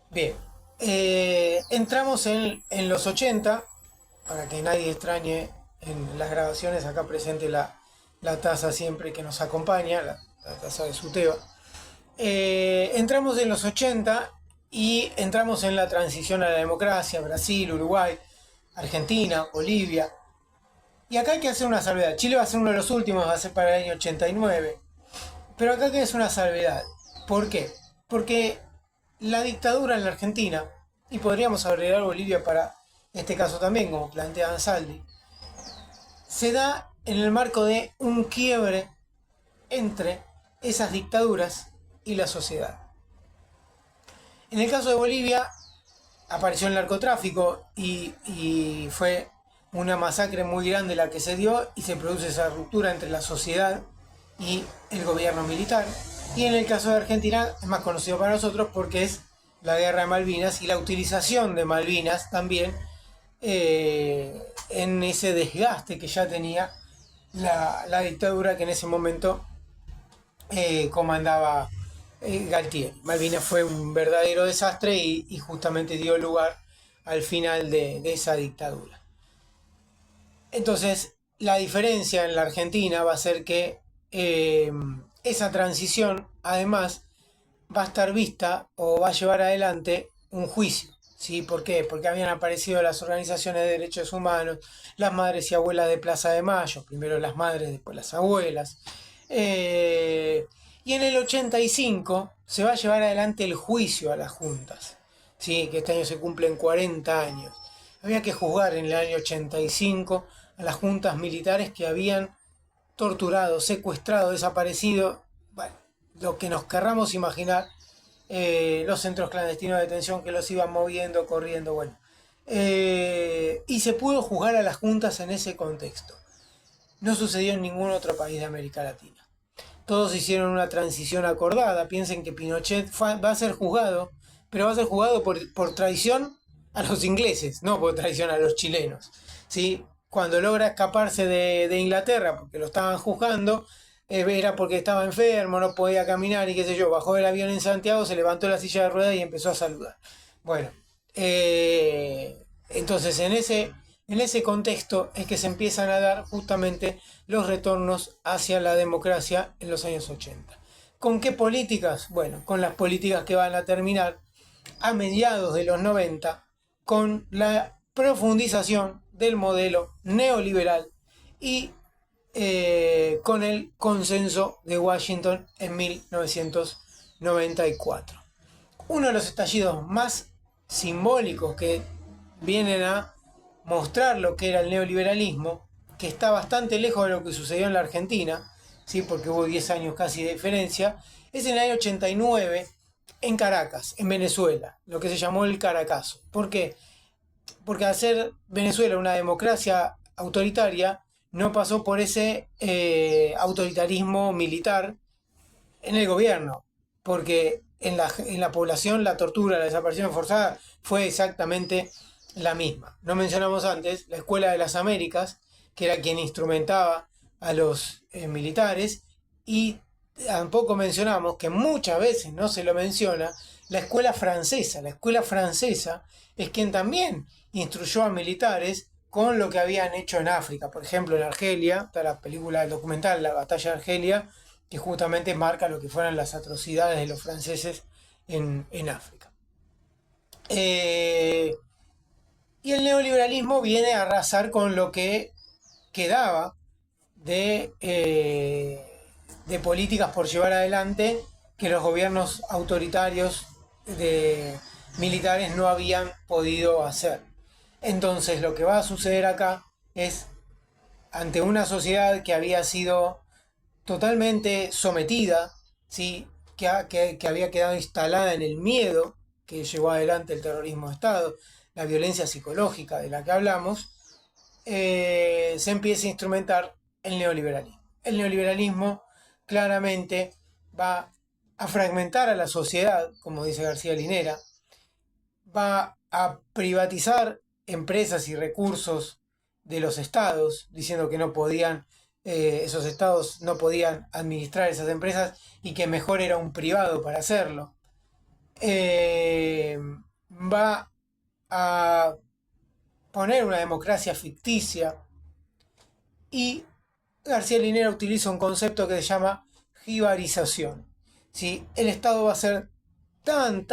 Bien, entramos en los 80 para que nadie extrañe en las grabaciones, acá presente la taza siempre que nos acompaña, la taza de Suteba. Entramos en los 80 y entramos en la transición a la democracia, Brasil, Uruguay, Argentina, Bolivia. Y acá hay que hacer una salvedad. Chile va a ser uno de los últimos, va a ser para el año 89. Pero acá hay que hacer una salvedad. ¿Por qué? Porque la dictadura en la Argentina, y podríamos agregar Bolivia para este caso también, como plantea Ansaldi, se da en el marco de un quiebre entre esas dictaduras y la sociedad. En el caso de Bolivia, apareció el narcotráfico y fue una masacre muy grande la que se dio y se produce esa ruptura entre la sociedad y el gobierno militar. Y en el caso de Argentina es más conocido para nosotros porque es la guerra de Malvinas y la utilización de Malvinas también en ese desgaste que ya tenía la dictadura que en ese momento comandaba Galtieri. Malvinas fue un verdadero desastre y justamente dio lugar al final de esa dictadura. Entonces, la diferencia en la Argentina va a ser que esa transición, además, va a estar vista o va a llevar adelante un juicio. ¿Sí? ¿Por qué? Porque habían aparecido las organizaciones de derechos humanos, las madres y abuelas de Plaza de Mayo, primero las madres, después las abuelas. Y en el 85 se va a llevar adelante el juicio a las juntas, ¿sí? Que este año se cumplen 40 años. Había que juzgar en el año 85 a las juntas militares que habían torturado, secuestrado, desaparecido, bueno, lo que nos querramos imaginar, los centros clandestinos de detención que los iban moviendo, corriendo, bueno. Y se pudo juzgar a las juntas en ese contexto. No sucedió en ningún otro país de América Latina. Todos hicieron una transición acordada. Piensen que Pinochet va a ser juzgado, pero va a ser juzgado por traición a los ingleses, no por traición a los chilenos. ¿Sí? Cuando logra escaparse de Inglaterra, porque lo estaban juzgando, era porque estaba enfermo, no podía caminar y qué sé yo, bajó del avión en Santiago, se levantó la silla de ruedas y empezó a saludar. Bueno, entonces en ese contexto es que se empiezan a dar justamente los retornos hacia la democracia en los años 80. ¿Con qué políticas? Bueno, con las políticas que van a terminar a mediados de los 90 con la profundización del modelo neoliberal y con el consenso de Washington en 1994. Uno de los estallidos más simbólicos que vienen a mostrar lo que era el neoliberalismo, que está bastante lejos de lo que sucedió en la Argentina, ¿sí? Porque hubo 10 años casi de diferencia, es en el año 89 en Caracas, en Venezuela, lo que se llamó el Caracazo. ¿Por qué? Porque al ser Venezuela una democracia autoritaria, no pasó por ese autoritarismo militar en el gobierno, porque en la población la tortura, la desaparición forzada fue exactamente la misma. No mencionamos antes la Escuela de las Américas, que era quien instrumentaba a los militares, y tampoco mencionamos, que muchas veces no se lo menciona, la escuela francesa. La escuela francesa es quien también instruyó a militares con lo que habían hecho en África. Por ejemplo, en Argelia, está la película, el documental La batalla de Argelia, que justamente marca lo que fueron las atrocidades de los franceses en África. Y el neoliberalismo viene a arrasar con lo que quedaba de políticas por llevar adelante que los gobiernos autoritarios de militares no habían podido hacer. Entonces lo que va a suceder acá es, ante una sociedad que había sido totalmente sometida, ¿sí? Que había quedado instalada en el miedo que llevó adelante el terrorismo de Estado, la violencia psicológica de la que hablamos, se empieza a instrumentar el neoliberalismo. El neoliberalismo claramente va a fragmentar a la sociedad, como dice García Linera, va a privatizar empresas y recursos de los estados, diciendo que no podían, esos estados no podían administrar esas empresas y que mejor era un privado para hacerlo. va a poner una democracia ficticia y García Linera utiliza un concepto que se llama jibarización. ¿Sí? El Estado va a ser tan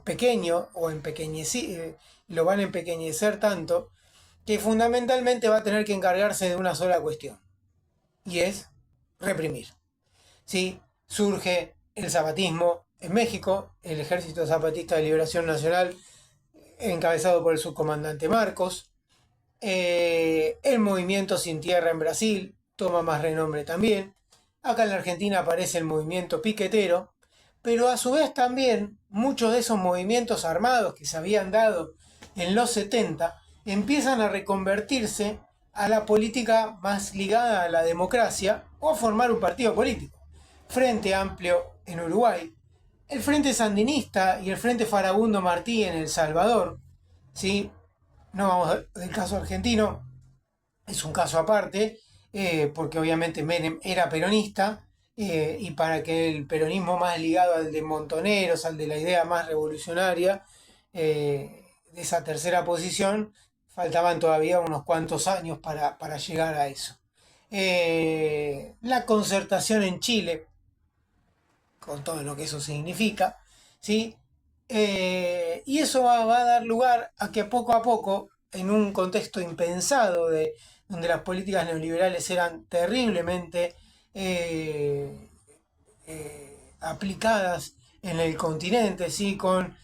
pequeño o lo van a empequeñecer tanto que fundamentalmente va a tener que encargarse de una sola cuestión y es reprimir. ¿Sí? Surge el zapatismo en México, el Ejército Zapatista de Liberación Nacional encabezado por el subcomandante Marcos, el movimiento Sin Tierra en Brasil toma más renombre también. Acá en la Argentina aparece el movimiento piquetero, pero a su vez también muchos de esos movimientos armados que se habían dado en los 70 empiezan a reconvertirse a la política más ligada a la democracia o a formar un partido político. Frente Amplio en Uruguay, el Frente Sandinista y el Frente Farabundo Martí en El Salvador, ¿sí? No vamos del caso argentino, es un caso aparte, porque obviamente Menem era peronista, y para que el peronismo más ligado al de Montoneros, al de la idea más revolucionaria, de esa tercera posición, faltaban todavía unos cuantos años para llegar a eso. La concertación en Chile, con todo lo que eso significa, ¿sí? Y eso va a dar lugar a que poco a poco, en un contexto impensado donde las políticas neoliberales eran terriblemente aplicadas en el continente, ¿sí? Con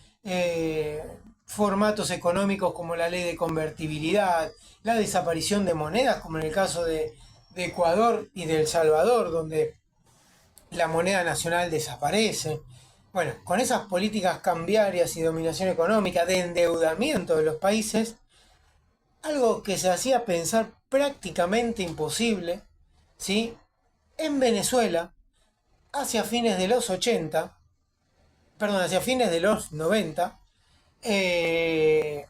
formatos económicos como la ley de convertibilidad, la desaparición de monedas, como en el caso de Ecuador y de El Salvador, donde la moneda nacional desaparece. Bueno, con esas políticas cambiarias y dominación económica, de endeudamiento de los países, algo que se hacía pensar prácticamente imposible, ¿sí? En Venezuela, hacia fines de los 80, perdón, hacia fines de los 90,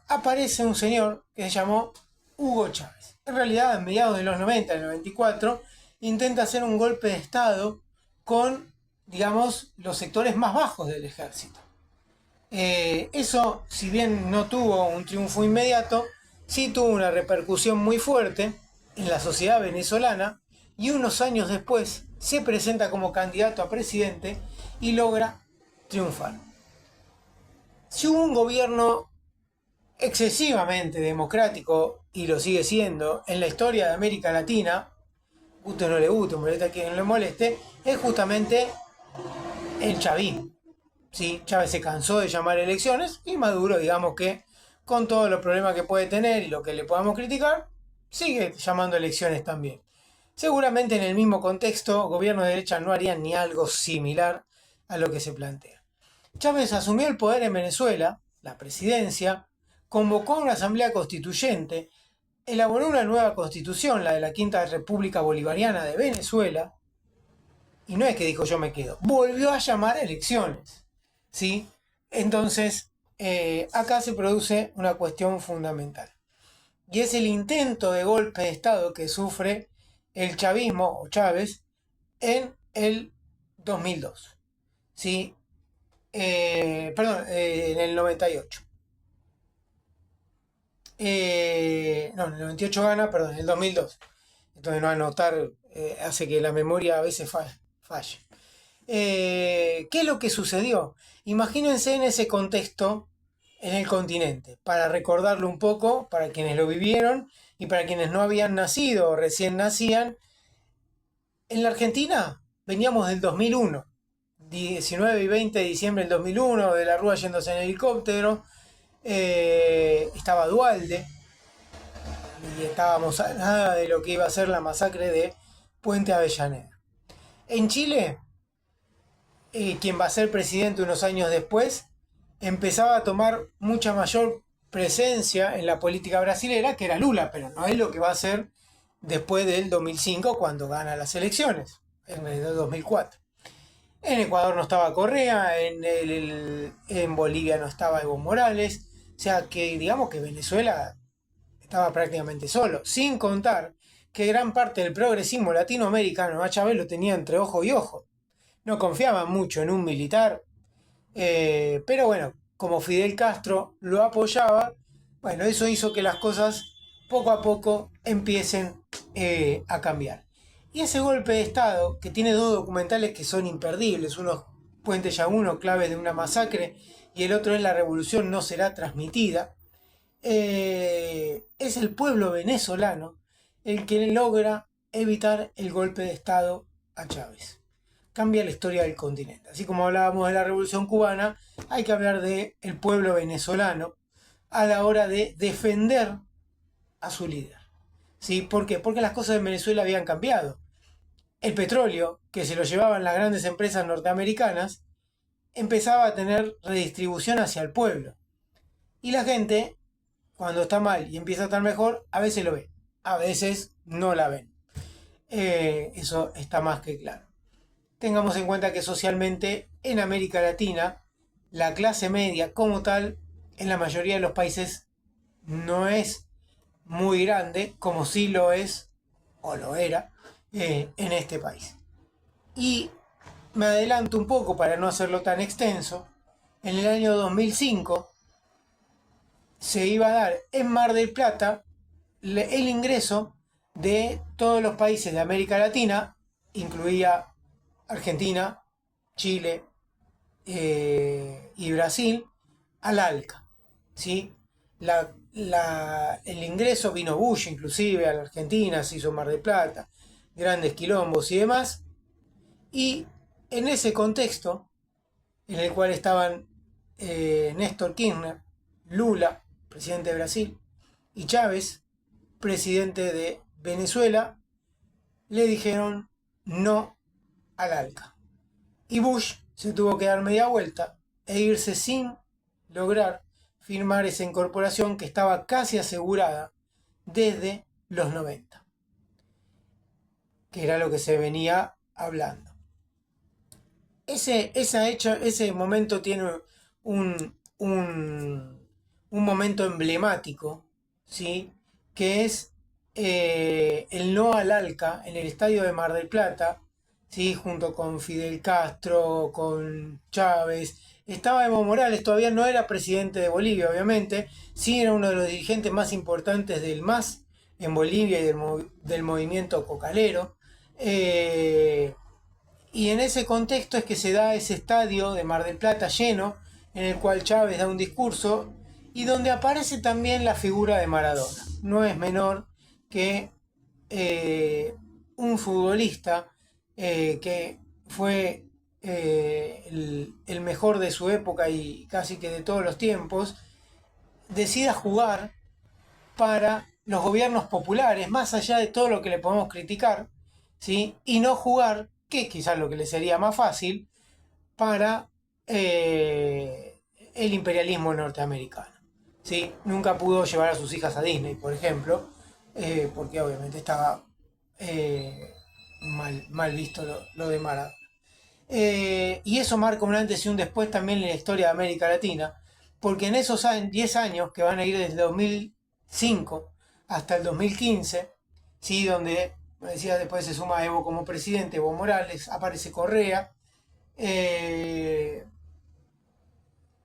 aparece un señor que se llamó Hugo Chávez. En realidad, a mediados de los 90, en el 94, intenta hacer un golpe de Estado con, digamos, los sectores más bajos del ejército. Eso, si bien no tuvo un triunfo inmediato, sí tuvo una repercusión muy fuerte en la sociedad venezolana y unos años después se presenta como candidato a presidente y logra triunfar. Si hubo un gobierno excesivamente democrático, y lo sigue siendo, en la historia de América Latina, guste o no le guste, molesta a quien le moleste, es justamente el chavismo. ¿Sí? Chávez se cansó de llamar elecciones y Maduro, digamos que con todos los problemas que puede tener y lo que le podamos criticar, sigue llamando elecciones también. Seguramente en el mismo contexto, gobiernos de derecha no harían ni algo similar a lo que se plantea. Chávez asumió el poder en Venezuela, la presidencia, convocó a una asamblea constituyente, elaboró una nueva constitución, la de la Quinta República Bolivariana de Venezuela, y no es que dijo yo me quedo, volvió a llamar a elecciones, ¿sí? Entonces, acá se produce una cuestión fundamental, y es el intento de golpe de Estado que sufre el chavismo o Chávez en el 2002, ¿sí? En el 98. No, en el 98 gana, perdón, en el 2002. Entonces no anotar hace que la memoria a veces falle. ¿Qué es lo que sucedió? Imagínense en ese contexto en el continente, para recordarlo un poco, para quienes lo vivieron y para quienes no habían nacido o recién nacían. En la Argentina veníamos del 2001, 19 y 20 de diciembre del 2001, de la Rúa yéndose en helicóptero, estaba Duhalde, y estábamos a nada de lo que iba a ser la masacre de Puente Avellaneda. En Chile, quien va a ser presidente unos años después, empezaba a tomar mucha mayor presencia en la política brasilera, que era Lula, pero no es lo que va a hacer después del 2005 cuando gana las elecciones, en el 2004. En Ecuador no estaba Correa, en Bolivia no estaba Evo Morales, o sea que digamos que Venezuela estaba prácticamente solo, sin contar que gran parte del progresismo latinoamericano a Chávez lo tenía entre ojo y ojo. No confiaban mucho en un militar, pero bueno, como Fidel Castro lo apoyaba, bueno, eso hizo que las cosas poco a poco empiecen a cambiar. Y ese golpe de Estado, que tiene dos documentales que son imperdibles, uno es Puente Llaguno, clave de una masacre, y el otro es La revolución no será transmitida, es el pueblo venezolano el que logra evitar el golpe de Estado a Chávez. Cambia la historia del continente. Así como hablábamos de la revolución cubana, hay que hablar del pueblo venezolano a la hora de defender a su líder. ¿Sí? ¿Por qué? Porque las cosas en Venezuela habían cambiado. El petróleo, que se lo llevaban las grandes empresas norteamericanas, empezaba a tener redistribución hacia el pueblo. Y la gente, cuando está mal y empieza a estar mejor, a veces lo ve, a veces no la ven. Eso está más que claro. Tengamos en cuenta que socialmente en América Latina la clase media como tal en la mayoría de los países no es muy grande como sí lo es o lo era en este país. Y me adelanto un poco para no hacerlo tan extenso. En el año 2005 se iba a dar en Mar del Plata el ingreso de todos los países de América Latina, incluía Argentina, Chile y Brasil, al ALCA. ¿Sí? El ingreso vino Bush inclusive a la Argentina, se hizo Mar del Plata, grandes quilombos y demás. Y en ese contexto, en el cual estaban Néstor Kirchner, Lula, presidente de Brasil, y Chávez, presidente de Venezuela, le dijeron no al ALCA. Y Bush se tuvo que dar media vuelta e irse sin lograr firmar esa incorporación que estaba casi asegurada desde los 90, que era lo que se venía hablando. Ese momento tiene un momento emblemático, ¿sí? Que es el no al ALCA en el estadio de Mar del Plata, ¿sí? Junto con Fidel Castro, con Chávez. Estaba Evo Morales, todavía no era presidente de Bolivia, obviamente, sí era uno de los dirigentes más importantes del MAS en Bolivia y del movimiento cocalero. Y en ese contexto es que se da ese estadio de Mar del Plata lleno, en el cual Chávez da un discurso y donde aparece también la figura de Maradona. No es menor que un futbolista que fue el mejor de su época y casi que de todos los tiempos, decida jugar para los gobiernos populares, más allá de todo lo que le podemos criticar, ¿sí? Y no jugar, que quizás lo que le sería más fácil, para el imperialismo norteamericano. ¿Sí? Nunca pudo llevar a sus hijas a Disney, por ejemplo, porque obviamente estaba mal visto lo de Maradona. Y eso marca un antes y un después también en la historia de América Latina, porque en esos 10 años que van a ir desde 2005 hasta el 2015, ¿sí? Donde, me decía, después se suma Evo como presidente, Evo Morales, aparece Correa,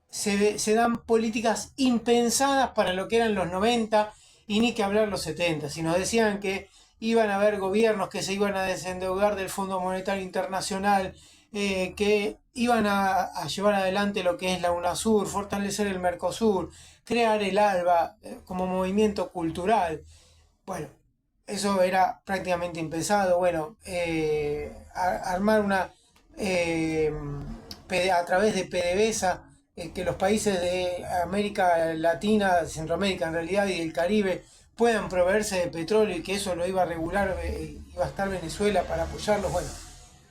se dan políticas impensadas para lo que eran los 90 y ni que hablar los 70. Si nos decían que iban a haber gobiernos que se iban a desendeudar del Fondo Monetario Internacional, que iban a llevar adelante lo que es la UNASUR, fortalecer el Mercosur, crear el ALBA como movimiento cultural. Bueno, eso era prácticamente impensado. Bueno, armar una a través de PDVSA, que los países de América Latina, Centroamérica en realidad y del Caribe puedan proveerse de petróleo y que eso lo iba a regular, iba a estar Venezuela para apoyarlos. Bueno,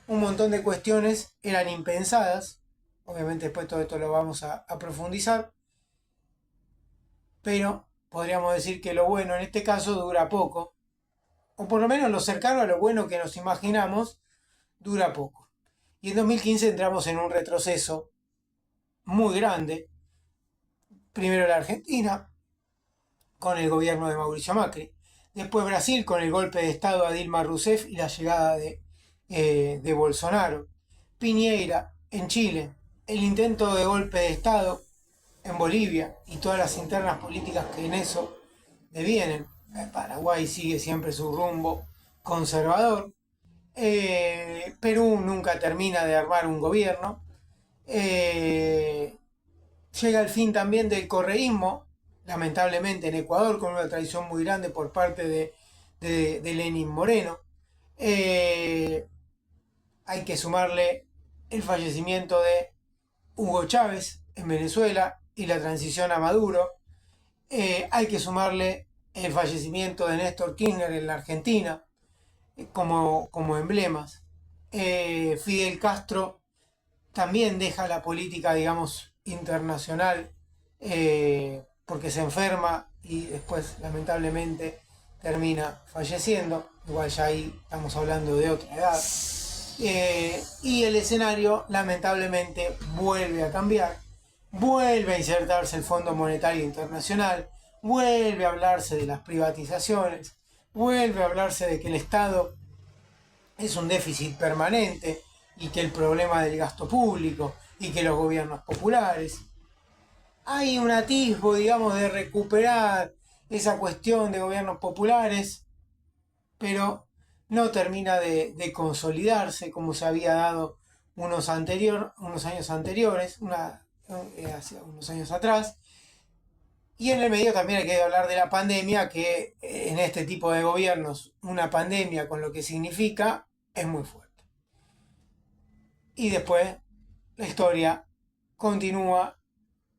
un montón de cuestiones eran impensadas. Obviamente después todo esto lo vamos a profundizar. Pero podríamos decir que lo bueno en este caso dura poco. O por lo menos lo cercano a lo bueno que nos imaginamos dura poco. Y en 2015 entramos en un retroceso muy grande. Primero la Argentina, con el gobierno de Mauricio Macri. Después Brasil, con el golpe de Estado a Dilma Rousseff y la llegada de Bolsonaro. Piñera en Chile, el intento de golpe de Estado en Bolivia y todas las internas políticas que en eso devienen. Paraguay sigue siempre su rumbo conservador. Perú nunca termina de armar un gobierno. Llega el fin también del correísmo, lamentablemente en Ecuador, con una traición muy grande por parte de Lenín Moreno. Hay que sumarle el fallecimiento de Hugo Chávez en Venezuela y la transición a Maduro. Hay que sumarle el fallecimiento de Néstor Kirchner en la Argentina como emblemas. Fidel Castro también deja la política, digamos, internacional porque se enferma y después, lamentablemente, termina falleciendo. Igual ya ahí estamos hablando de otra edad. Y el escenario, lamentablemente, vuelve a cambiar. Vuelve a insertarse el Fondo Monetario Internacional. Vuelve a hablarse de las privatizaciones. Vuelve a hablarse de que el Estado es un déficit permanente y que el problema del gasto público y que los gobiernos populares. Hay un atisbo, digamos, de recuperar esa cuestión de gobiernos populares, pero no termina de consolidarse como se había dado unos años anteriores, hace unos años atrás. Y en el medio también hay que hablar de la pandemia, que en este tipo de gobiernos, una pandemia con lo que significa, es muy fuerte. Y después la historia continúa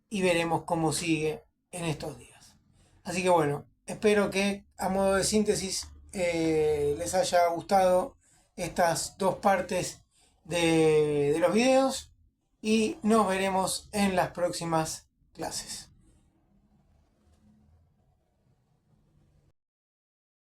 y veremos cómo sigue en estos días. Así que bueno, espero que a modo de síntesis les haya gustado estas dos partes de los videos y nos veremos en las próximas clases.